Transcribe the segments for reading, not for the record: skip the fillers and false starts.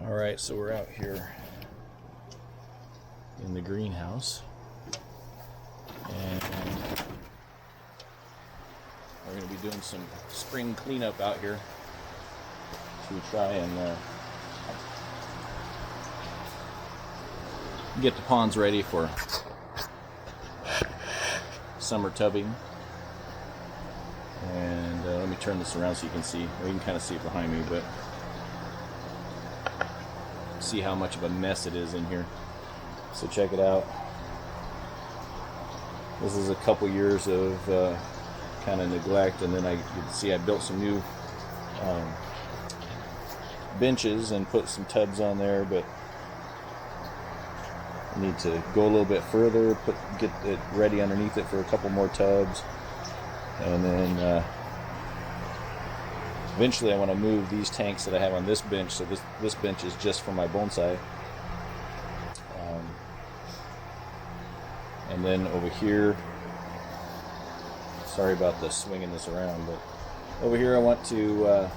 Alright, so we're out here in the greenhouse, and we're going to be doing some spring cleanup out here to try and get the ponds ready for summer tubbing. And let me turn this around so you can see, or you can kind of see it behind me, but see how much of a mess it is in here. So check it out. This is a couple years of kind of neglect, and then you can see I built some new benches and put some tubs on there, but I need to go a little bit further, get it ready underneath it for a couple more tubs, and then eventually I want to move these tanks that I have on this bench. So this bench is just for my bonsai. And then over here, sorry about the swinging this around, but over here I want to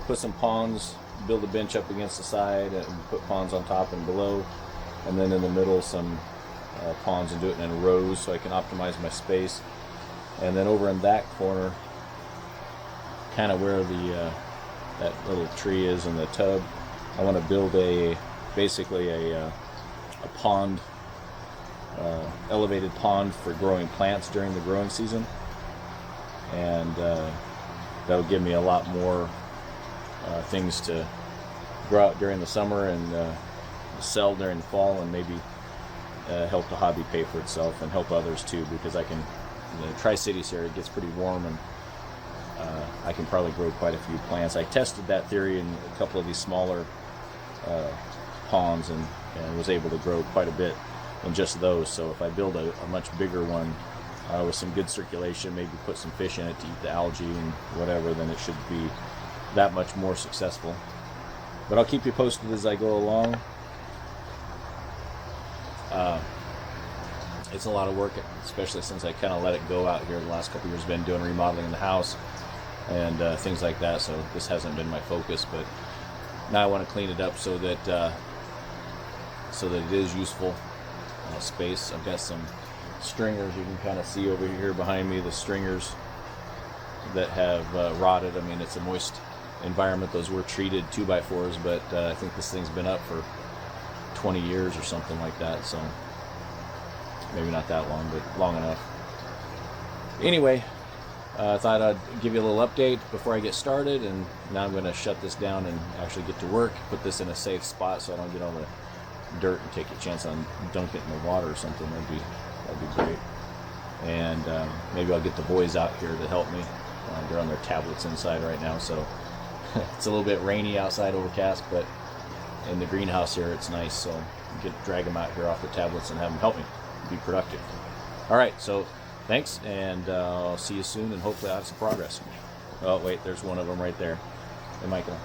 put some ponds, build a bench up against the side and put ponds on top and below, and then in the middle some ponds, and do it in rows so I can optimize my space. And then over in that corner, kind of where the that little tree is in the tub, I want to build basically a pond, elevated pond for growing plants during the growing season, and that'll give me a lot more things to grow out during the summer and sell during the fall, and maybe help the hobby pay for itself and help others too, because I can, in the Tri-Cities here, it gets pretty warm, and I can probably grow quite a few plants. I tested that theory in a couple of these smaller ponds and was able to grow quite a bit in just those. So if I build a much bigger one with some good circulation, maybe put some fish in it to eat the algae and whatever, then it should be that much more successful. But I'll keep you posted as I go along. It's a lot of work, especially since I kind of let it go out here the last couple of years. Been doing remodeling in the house and things like that, so this hasn't been my focus. But now I want to clean it up so that it is useful space. I've got some stringers you can kind of see over here behind me, the stringers that have rotted. I mean, it's a moist environment. Those were treated 2x4s, but I think this thing's been up for 20 years or something like that, so maybe not that long, but long enough. Anyway, I thought I'd give you a little update before I get started, and now I'm going to shut this down and actually get to work, put this in a safe spot so I don't get all the dirt and take a chance on dunking it in the water or something. That'd be great. And maybe I'll get the boys out here to help me. They're on their tablets inside right now, so it's a little bit rainy outside, overcast, but in the greenhouse here it's nice, so drag them out here off the tablets and have them help me be productive. Alright, so thanks, and I'll see you soon, and hopefully I'll have some progress. Oh wait, there's one of them right there. Hey Michael.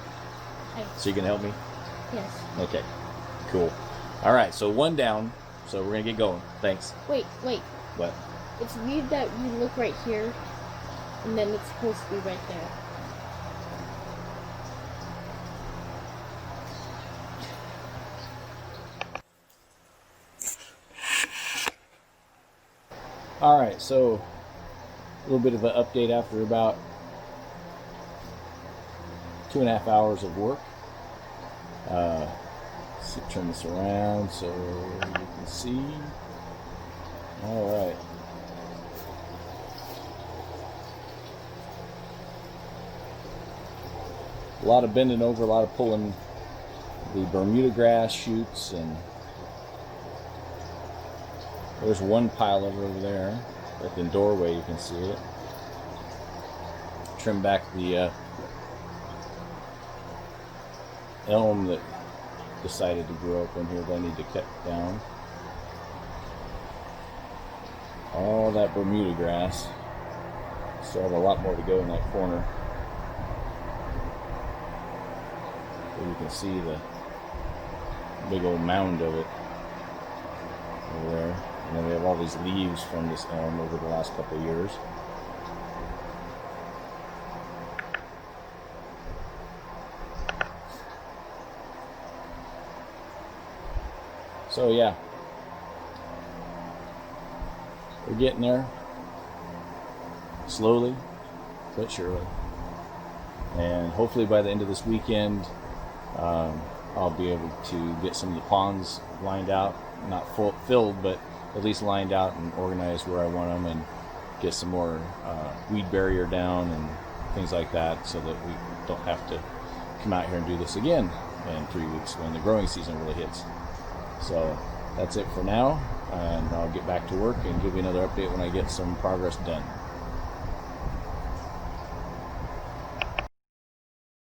Hi. So you can help me? Yes. Okay, cool. Alright, so one down, so we're gonna get going. Thanks. Wait. What? It's weird that you look right here, and then it's supposed to be right there. Alright, so a little bit of an update after about 2.5 hours of work. Let's turn this around so you can see. Alright. A lot of bending over, a lot of pulling the Bermuda grass shoots, and there's one pile over there at the doorway, you can see it. Trim back the elm that decided to grow up in here that I need to cut down. All that Bermuda grass. Still have a lot more to go in that corner. So you can see the big old mound of it over there. And then we have all these leaves from this elm over the last couple of years. So yeah, we're getting there, slowly but surely. And hopefully by the end of this weekend, I'll be able to get some of the ponds lined out, not filled, but at least lined out and organized where I want them, and get some more weed barrier down and things like that, so that we don't have to come out here and do this again in 3 weeks when the growing season really hits. So that's it for now, and I'll get back to work and give you another update when I get some progress done.